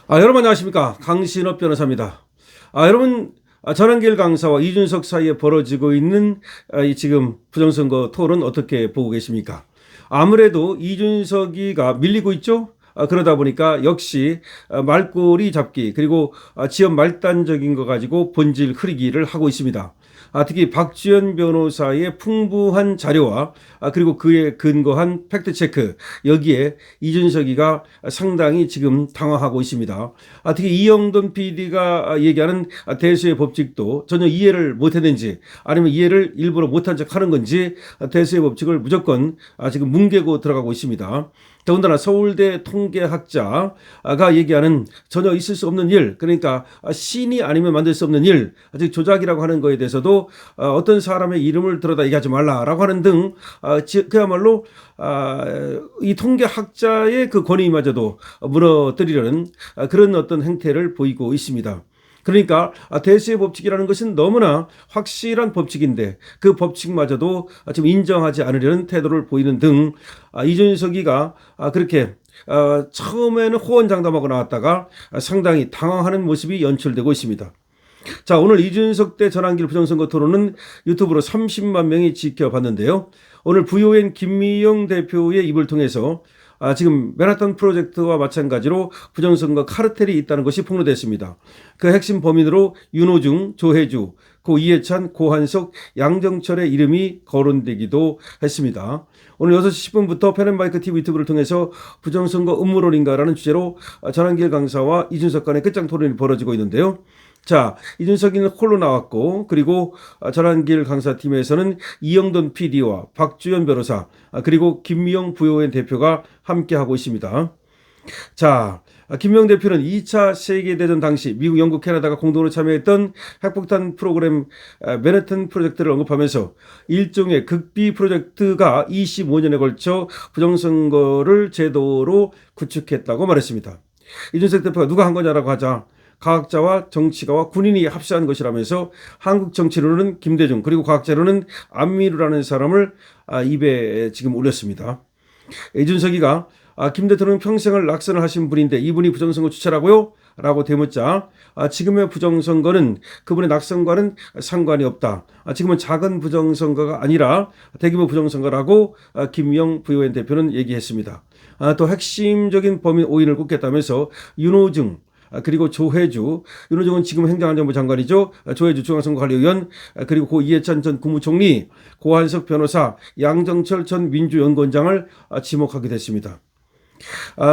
여러분 안녕하십니까? 강신업 변호사입니다. 여러분, 전한길 강사와 이준석 사이에 벌어지고 있는 이 지금 부정선거 토론 어떻게 보고 계십니까? 아무래도 이준석이가 밀리고 있죠? 그러다 보니까 역시 말꼬리 잡기 그리고 지연 말단적인 거 가지고 본질 흐리기를 하고 있습니다. 특히 박지원 변호사의 풍부한 자료와 그리고 그에 근거한 팩트체크, 여기에 이준석이가 상당히 지금 당황하고 있습니다. 특히 이영돈 PD가 얘기하는 대수의 법칙도 전혀 이해를 못했는지 아니면 이해를 일부러 못한 척 하는 건지 대수의 법칙을 무조건 지금 뭉개고 들어가고 있습니다. 더군다나 서울대 통계학자가 얘기하는 전혀 있을 수 없는 일, 그러니까 신이 아니면 만들 수 없는 일, 즉 조작이라고 하는 거에 대해서도 어떤 사람의 이름을 들어다 얘기하지 말라라고 하는 등 그야말로 이 통계학자의 그 권위마저도 무너뜨리려는 그런 어떤 행태를 보이고 있습니다. 그러니까 대수의 법칙이라는 것은 너무나 확실한 법칙인데 그 법칙마저도 지금 인정하지 않으려는 태도를 보이는 등 이준석이가 그렇게 처음에는 호언장담하고 나왔다가 상당히 당황하는 모습이 연출되고 있습니다. 자, 오늘 이준석 대 전한길 부정선거 토론은 유튜브로 30만 명이 지켜봤는데요. 오늘 VON 김미영 대표의 입을 통해서 지금 맨하탄 프로젝트와 마찬가지로 부정선거 카르텔이 있다는 것이 폭로됐습니다. 그 핵심 범인으로 윤호중, 조혜주, 고 이해찬, 고한석, 양정철의 이름이 거론되기도 했습니다. 오늘 6시 10분부터 펜앤마이크 TV 유튜브를 통해서 부정선거 음모론인가라는 주제로 전한길 강사와 이준석 간의 끝장 토론이 벌어지고 있는데요. 자, 이준석이는 홀로 나왔고, 그리고 전한길 강사팀에서는 이영돈 PD와 박주연 변호사, 그리고 김미영 VON 대표가 함께하고 있습니다. 자, 김미영 대표는 2차 세계대전 당시 미국, 영국, 캐나다가 공동으로 참여했던 핵폭탄 프로그램 맨해튼 프로젝트를 언급하면서 일종의 극비 프로젝트가 25년에 걸쳐 부정선거를 제도로 구축했다고 말했습니다. 이준석 대표가 누가 한 거냐라고 하자 과학자와 정치가와 군인이 합세한 것이라면서 한국 정치로는 김대중 그리고 과학자로는 안민우라는 사람을 입에 지금 올렸습니다. 이준석이가 김 대통령 평생을 낙선을 하신 분인데 이분이 부정선거 주체라고요? 라고 되묻자 지금의 부정선거는 그분의 낙선과는 상관이 없다. 지금은 작은 부정선거가 아니라 대규모 부정선거라고 김영 VON 대표는 얘기했습니다. 또 핵심적인 범인 5인을 꼽겠다면서 윤호중 그리고 조혜주, 윤호중은 지금 행정안전부 장관이죠. 조혜주 중앙선거관리위원, 그리고 고 이해찬 전 국무총리, 고한석 변호사, 양정철 전 민주연구원장을 지목하게 됐습니다.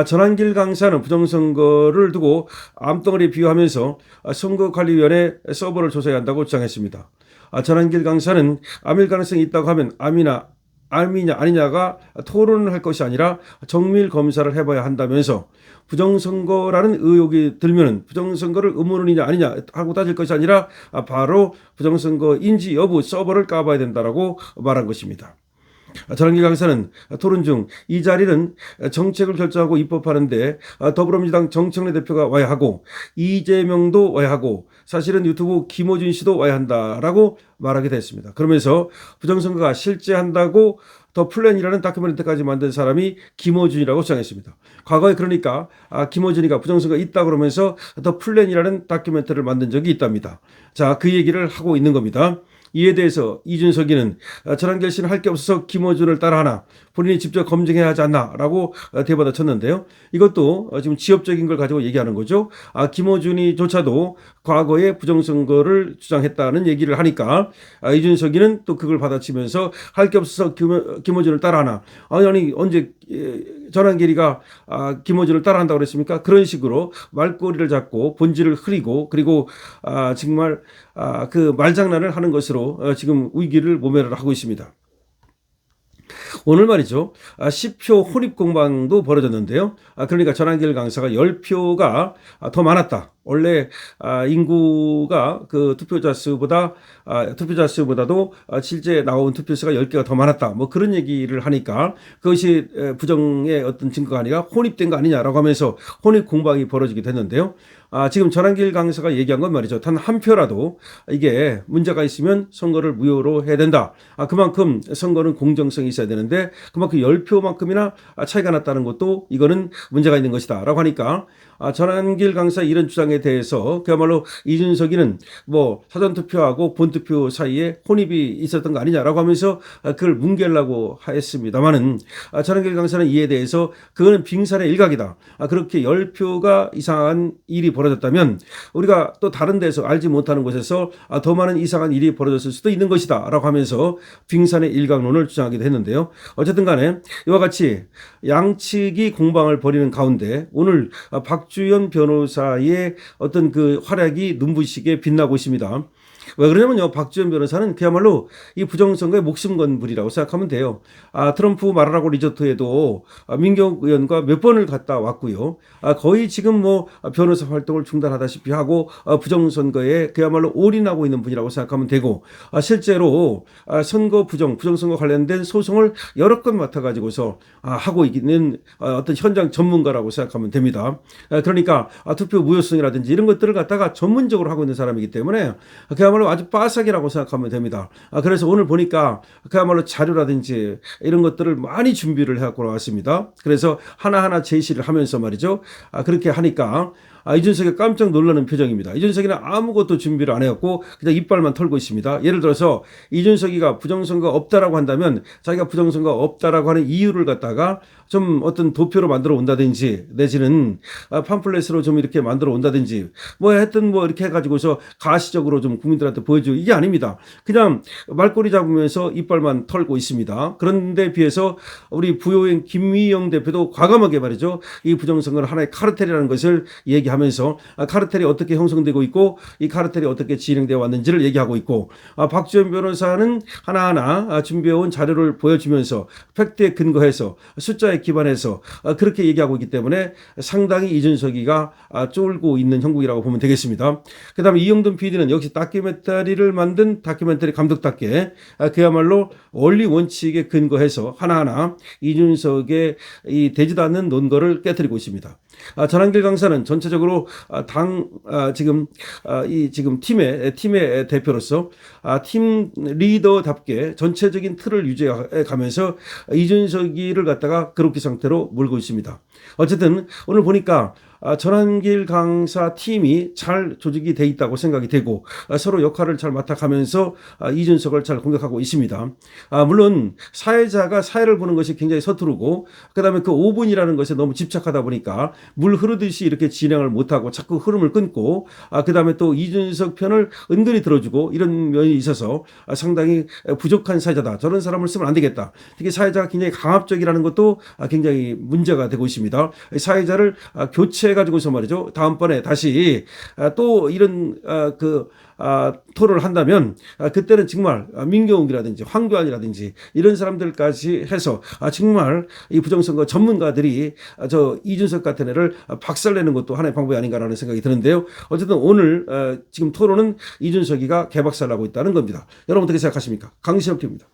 전한길 강사는 부정선거를 두고 암덩어리에 비유하면서 선거관리위원회 서버를 조사해야 한다고 주장했습니다. 전한길 강사는 암일 가능성이 있다고 하면 암이냐 아니냐가 토론을 할 것이 아니라 정밀 검사를 해봐야 한다면서 부정선거라는 의혹이 들면 부정선거를 음모론이냐 아니냐 하고 따질 것이 아니라 바로 부정선거인지 여부 서버를 까봐야 된다라고 말한 것입니다. 전한길 강사는 토론 중 이 자리는 정책을 결정하고 입법하는데 더불어민주당 정청래 대표가 와야 하고 이재명도 와야 하고 사실은 유튜브 김어준 씨도 와야 한다라고 말하게 됐습니다. 그러면서 부정선거가 실제한다고 더 플랜이라는 다큐멘터리까지 만든 사람이 김어준이라고 주장했습니다. 과거에 그러니까 김어준이가 부정선거가 있다 그러면서 더 플랜이라는 다큐멘터리를 만든 적이 있답니다. 자, 그 얘기를 하고 있는 겁니다. 이에 대해서 이준석이는 전한길 씨는 할 게 없어서 김어준을 따라하나 본인이 직접 검증해야 하지 않나라고 대받아쳤는데요. 이것도 지금 지엽적인 걸 가지고 얘기하는 거죠. 김어준이조차도 과거에 부정선거를 주장했다는 얘기를 하니까 이준석이는 또 그걸 받아치면서 할 게 없어서 김어준을 따라하나 아니 언제 전한길이가 김어준을 따라한다고 그랬습니까? 그런 식으로 말꼬리를 잡고 본질을 흐리고 그리고 정말 그 말장난을 하는 것으로 지금 위기를 모면을 하고 있습니다. 오늘 말이죠. 10표 혼입공방도 벌어졌는데요. 그러니까 전한길 강사가 10표가 더 많았다. 원래 인구가 그 투표자 수보다도 실제 나온 투표수가 10개가 더 많았다. 뭐 그런 얘기를 하니까 그것이 부정의 어떤 증거가 아니라 혼입된 거 아니냐라고 하면서 혼입 공방이 벌어지게 됐는데요. 지금 전한길 강사가 얘기한 건 말이죠. 단 한 표라도 이게 문제가 있으면 선거를 무효로 해야 된다. 그만큼 선거는 공정성이 있어야 되는데 그만큼 10표만큼이나 차이가 났다는 것도 이거는 문제가 있는 것이다. 라고 하니까 전한길 강사 이런 주장에 대해서 그야말로 이준석이는 뭐 사전투표하고 본투표 사이에 혼입이 있었던 거 아니냐라고 하면서 그걸 뭉개려고 했습니다만은 전한길 강사는 이에 대해서 그거는 빙산의 일각이다. 그렇게 10표가 이상한 일이 벌어졌다면 우리가 또 다른 데서 알지 못하는 곳에서 더 많은 이상한 일이 벌어졌을 수도 있는 것이다 라고 하면서 빙산의 일각론을 주장하기도 했는데요. 어쨌든 간에 이와 같이 양측이 공방을 벌이는 가운데 오늘 박주현 변호사의 어떤 그 활약이 눈부시게 빛나고 있습니다. 왜 그러냐면요, 박주현 변호사는 그야말로 이 부정선거에 목숨 건 분이라고 생각하면 돼요. 트럼프 말하라고 리조트에도 민경욱 의원과 몇 번을 갔다 왔고요. 거의 지금 뭐 변호사 활동을 중단하다시피 하고 부정선거에 그야말로 올인하고 있는 분이라고 생각하면 되고, 실제로 선거 부정선거 관련된 소송을 여러 건 맡아가지고서 하고 있는 어떤 현장 전문가라고 생각하면 됩니다. 그러니까 투표 무효성이라든지 이런 것들을 갖다가 전문적으로 하고 있는 사람이기 때문에 그야말로 아주 빠삭이라고 생각하면 됩니다. 그래서 오늘 보니까 그야말로 자료라든지 이런 것들을 많이 준비를 해갖고 나왔습니다. 그래서 하나하나 제시를 하면서 말이죠. 그렇게 하니까 이준석이 깜짝 놀라는 표정입니다. 이준석이는 아무것도 준비를 안 해갖고 그냥 이빨만 털고 있습니다. 예를 들어서 이준석이가 부정선거 없다라고 한다면 자기가 부정선거 없다라고 하는 이유를 갖다가 좀 어떤 도표로 만들어 온다든지 내지는 팜플렛으로 좀 이렇게 만들어 온다든지 뭐 하여튼 뭐 이렇게 해가지고서 가시적으로 좀 국민들한테 보여주고 이게 아닙니다. 그냥 말꼬리 잡으면서 이빨만 털고 있습니다. 그런데 비해서 우리 부요인 김미영 대표도 과감하게 말이죠. 이 부정선거는 하나의 카르텔이라는 것을 얘기하면서 카르텔이 어떻게 형성되고 있고 이 카르텔이 어떻게 진행되어 왔는지를 얘기하고 있고 박주현 변호사는 하나하나 준비해온 자료를 보여주면서 팩트에 근거해서 숫자에 기반해서 그렇게 얘기하고 있기 때문에 상당히 이준석이가 쫄고 있는 형국이라고 보면 되겠습니다. 그 다음에 이영돈 PD는 역시 다큐멘터리를 만든 다큐멘터리 감독답게 그야말로 원리 원칙에 근거해서 하나하나 이준석의 이 되지도 않는 논거를 깨뜨리고 있습니다. 전한길 강사는 전체적으로 지금 팀의 대표로서 팀 리더답게 전체적인 틀을 유지해 가면서 이준석이를 갖다가 그룹기 상태로 몰고 있습니다. 어쨌든 오늘 보니까 전한길 강사 팀이 잘 조직이 돼 있다고 생각이 되고 서로 역할을 잘 맡아가면서 이준석을 잘 공격하고 있습니다. 물론 사회자가 사회를 보는 것이 굉장히 서투르고 그다음에 그 5분이라는 것에 너무 집착하다 보니까 물 흐르듯이 이렇게 진행을 못하고 자꾸 흐름을 끊고 그다음에 또 이준석 편을 은근히 들어주고 이런 면이 있어서 상당히 부족한 사회자다. 저런 사람을 쓰면 안 되겠다. 특히 사회자가 굉장히 강압적이라는 것도 굉장히 문제가 되고 있습니다. 사회자를 교체해가지고서 말이죠. 다음번에 다시 또 이런 토론을 한다면 그때는 정말 민경욱이라든지 황교안이라든지 이런 사람들까지 해서 정말 이 부정선거 전문가들이 저 이준석 같은 애를 박살내는 것도 하나의 방법이 아닌가라는 생각이 드는데요. 어쨌든 오늘 지금 토론은 이준석이가 개박살나고 있다는 겁니다. 여러분 어떻게 생각하십니까? 강신업 PD입니다.